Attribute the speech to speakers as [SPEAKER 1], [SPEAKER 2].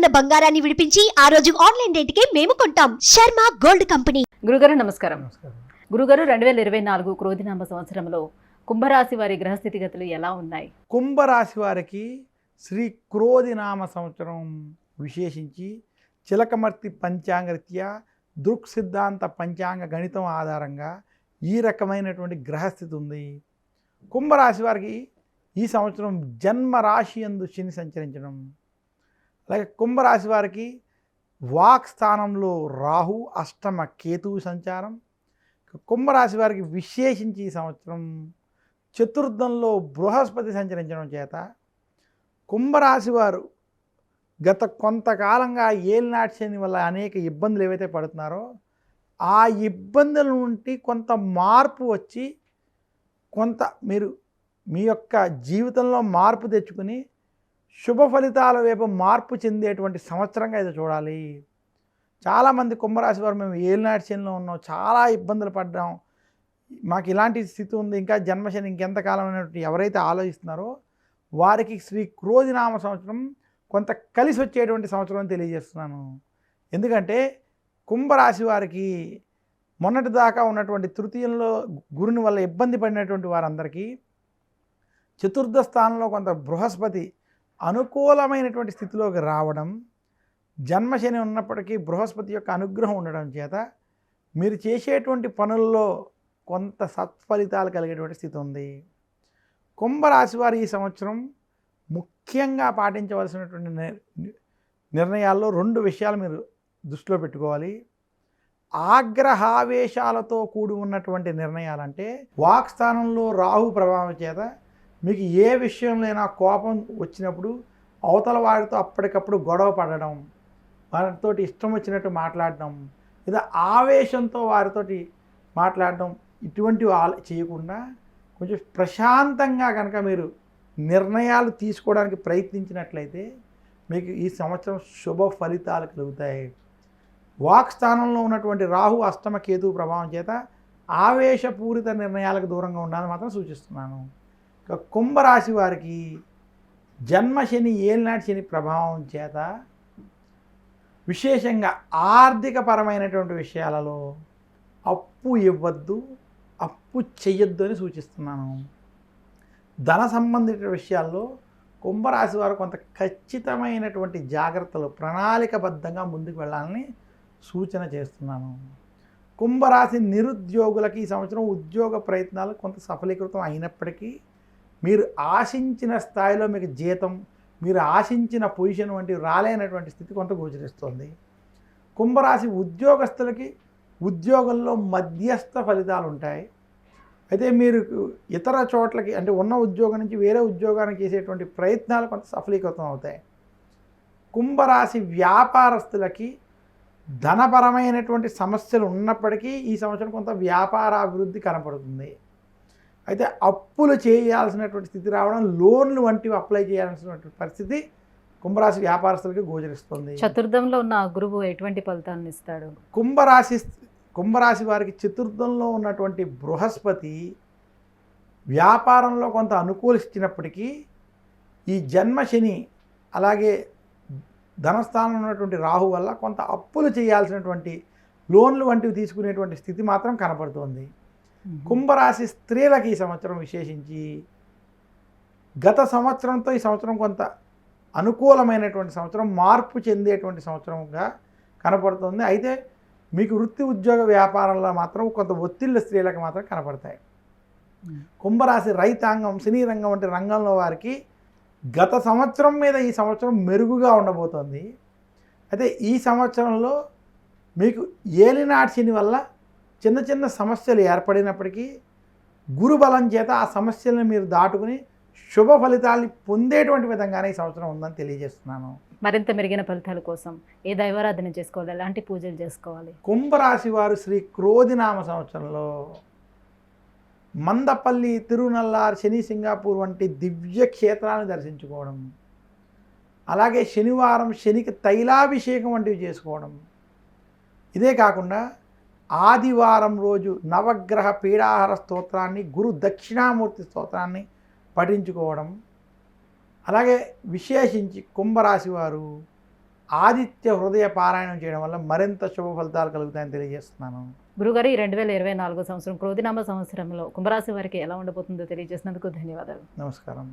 [SPEAKER 1] ఉన్న బంగారాన్ని విడిపించి ఆ రోజు ఆన్లైన్ రేటుకే మేము కొంటాం. Sharma gold company.
[SPEAKER 2] గురుగారు నమస్కారం. గురుగారు 2024 క్రోధినామ సంవత్సరంలో కుంభరాశి వారి గ్రహస్థితిగతులు ఎలా ఉన్నాయి?
[SPEAKER 3] కుంభరాశి వారికి శ్రీ క్రోధినామ సంవత్సరం విశేషించి చిలకమర్తి పంచాంగరీత్యా దృక్ సిద్ధాంత పంచాంగ గణితం ఆధారంగా ఈ రకమైనటువంటి గ్రహస్థితి ఉంది. కుంభరాశి వారికి ఈ సంవత్సరం జన్మరాశి యందు శని సంచరించడం, అలాగే కుంభరాశి వారికి వాక్ స్థానంలో రాహు, అష్టమ కేతువు సంచారం. కుంభరాశి వారికి విశేషించి ఈ సంవత్సరం చతుర్థంలో బృహస్పతి సంచరించడం చేత కుంభరాశి వారు గత కొంతకాలంగా ఏలినాటి శని వల్ల అనేక ఇబ్బందులు ఏవైతే పడుతున్నారో ఆ ఇబ్బందుల నుండి కొంత మార్పు వచ్చి కొంత మీరు మీ యొక్క జీవితంలో మార్పు తెచ్చుకుని శుభ ఫలితాల వైపు మార్పు చెందేటువంటి సంవత్సరంగా ఇది చూడాలి. చాలామంది కుంభరాశి వారు మేము ఏలినాటి శనిలో ఉన్నాం, చాలా ఇబ్బందులు పడ్డాం, మాకు ఇలాంటి స్థితి ఉంది, ఇంకా జన్మశని ఇంకెంతకాలం అనేటువంటి ఎవరైతే ఆలోచిస్తున్నారో వారికి శ్రీ క్రోధినామ సంవత్సరం కొంత కలిసి వచ్చేటువంటి సంవత్సరం అని తెలియజేస్తున్నాను. ఎందుకంటే కుంభరాశి వారికి మొన్నటి దాకా ఉన్నటువంటి తృతీయంలో గురుని వల్ల ఇబ్బంది పడినటువంటి వారందరికీ చతుర్థ స్థానంలో కొంత బృహస్పతి అనుకూలమైనటువంటి స్థితిలోకి రావడం, జన్మశని ఉన్నప్పటికీ బృహస్పతి యొక్క అనుగ్రహం ఉండడం చేత మీరు చేసేటువంటి పనుల్లో కొంత సత్ఫలితాలు కలిగేటువంటి స్థితి ఉంది. కుంభరాశి వారు ఈ సంవత్సరం ముఖ్యంగా పాటించవలసినటువంటి నిర్ణయాల్లో 2 విషయాలు మీరు దృష్టిలో పెట్టుకోవాలి. ఆగ్రహావేశాలతో కూడి ఉన్నటువంటి నిర్ణయాలంటే వాక్ స్థానంలో రాహు ప్రభావం చేత మీకు ఏ విషయంలోనైనా కోపం వచ్చినప్పుడు అవతల వారితో అప్పటికప్పుడు గొడవ పడడం, వారితో ఇష్టం వచ్చినట్టు మాట్లాడడం, లేదా ఆవేశంతో వారితోటి మాట్లాడడం, ఇటువంటివి చేయకుండా కొంచెం ప్రశాంతంగా కనుక మీరు నిర్ణయాలు తీసుకోవడానికి ప్రయత్నించినట్లయితే మీకు ఈ సంవత్సరం శుభ ఫలితాలు కలుగుతాయి. వాక్ స్థానంలో ఉన్నటువంటి రాహు, అష్టమ కేతువు ప్రభావం చేత ఆవేశపూరిత నిర్ణయాలకు దూరంగా ఉండాలని మాత్రం సూచిస్తున్నాను. ఇక కుంభరాశి వారికి జన్మశని, ఏలినాటి శని ప్రభావం చేత విశేషంగా ఆర్థికపరమైనటువంటి విషయాలలో అప్పు ఇవ్వద్దు, అప్పు చెయ్యొద్దు అని సూచిస్తున్నాను. ధన సంబంధిత విషయాల్లో కుంభరాశి వారు కొంత ఖచ్చితమైనటువంటి జాగ్రత్తలు ప్రణాళికబద్ధంగా ముందుకు వెళ్ళాలని సూచన చేస్తున్నాను. కుంభరాశి నిరుద్యోగులకి ఈ సంవత్సరం ఉద్యోగ ప్రయత్నాలు కొంత సఫలీకృతం అయినప్పటికీ మీరు ఆశించిన స్థాయిలో మీకు జీతం, మీరు ఆశించిన పొజిషన్ వంటివి రాలేనటువంటి స్థితి కొంత గోచరిస్తుంది. కుంభరాశి ఉద్యోగస్తులకి ఉద్యోగంలో మధ్యస్థ ఫలితాలు ఉంటాయి. అయితే మీరు ఇతర చోట్లకి అంటే ఉన్న ఉద్యోగం నుంచి వేరే ఉద్యోగానికి చేసేటువంటి ప్రయత్నాలు కొంత సఫలీకృతం అవుతాయి. కుంభరాశి వ్యాపారస్తులకి ధనపరమైనటువంటి సమస్యలు ఉన్నప్పటికీ ఈ సంవత్సరం కొంత వ్యాపార అభివృద్ధి కనపడుతుంది. అయితే అప్పులు చేయాల్సినటువంటి స్థితి రావడం, లోన్లు వంటివి అప్లై చేయాల్సినటువంటి పరిస్థితి కుంభరాశి వ్యాపారస్తులకి గోచరిస్తుంది.
[SPEAKER 2] చతుర్థంలో ఉన్న గురువు ఎటువంటి ఫలితాలను ఇస్తాడు?
[SPEAKER 3] కుంభరాశి వారికి చతుర్థంలో ఉన్నటువంటి బృహస్పతి వ్యాపారంలో కొంత అనుకూలించినప్పటికీ ఈ జన్మశని అలాగే ధనస్థానంలో ఉన్నటువంటి రాహు వల్ల కొంత అప్పులు చేయాల్సినటువంటి లోన్లు వంటివి తీసుకునేటువంటి స్థితి మాత్రం కనపడుతోంది. కుంభరాశి స్త్రీలకు ఈ సంవత్సరం విశేషించి గత సంవత్సరంతో ఈ సంవత్సరం కొంత అనుకూలమైనటువంటి సంవత్సరం, మార్పు చెందేటువంటి సంవత్సరంగా కనపడుతుంది. అయితే మీకు వృత్తి, ఉద్యోగ, వ్యాపారంలో మాత్రం కొంత ఒత్తిళ్ళ స్త్రీలకు మాత్రం కనపడతాయి. కుంభరాశి రైతాంగం, సినీ రంగం వంటి రంగంలో వారికి గత సంవత్సరం మీద ఈ సంవత్సరం మెరుగుగా ఉండబోతోంది. అయితే ఈ సంవత్సరంలో మీకు ఏలినాటి శని వల్ల చిన్న చిన్న సమస్యలు ఏర్పడినప్పటికీ గురుబలం చేత ఆ సమస్యలను మీరు దాటుకుని శుభ ఫలితాన్ని పొందేటువంటి విధంగానే ఈ సంవత్సరం ఉందని తెలియజేస్తున్నాను.
[SPEAKER 2] మరింత మెరుగైన ఫలితాల కోసం ఏ దైవారాధన చేసుకోవాలి, ఎలాంటి పూజలు చేసుకోవాలి?
[SPEAKER 3] కుంభరాశి వారు శ్రీ క్రోధినామ సంవత్సరంలో మందపల్లి, తిరునల్లార్, శని సింగాపూర్ వంటి దివ్య క్షేత్రాలను దర్శించుకోవడం, అలాగే శనివారం శనికి తైలాభిషేకం వంటివి చేసుకోవడం, ఇదే కాకుండా ఆదివారం రోజు నవగ్రహ పీడాహార స్తోత్రాన్ని, గురు దక్షిణామూర్తి స్తోత్రాన్ని పఠించుకోవడం, అలాగే విశేషించి కుంభరాశి వారు ఆదిత్య హృదయ పారాయణం చేయడం వల్ల మరింత శుభ ఫలితాలు కలుగుతాయని తెలియజేస్తున్నాను.
[SPEAKER 2] గురుగారు ఈ 2024 సంవత్సరం క్రోధినామ సంవత్సరంలో కుంభరాశి వారికి ఎలా ఉండబోతుందో తెలియజేసినందుకు ధన్యవాదాలు.
[SPEAKER 3] నమస్కారం.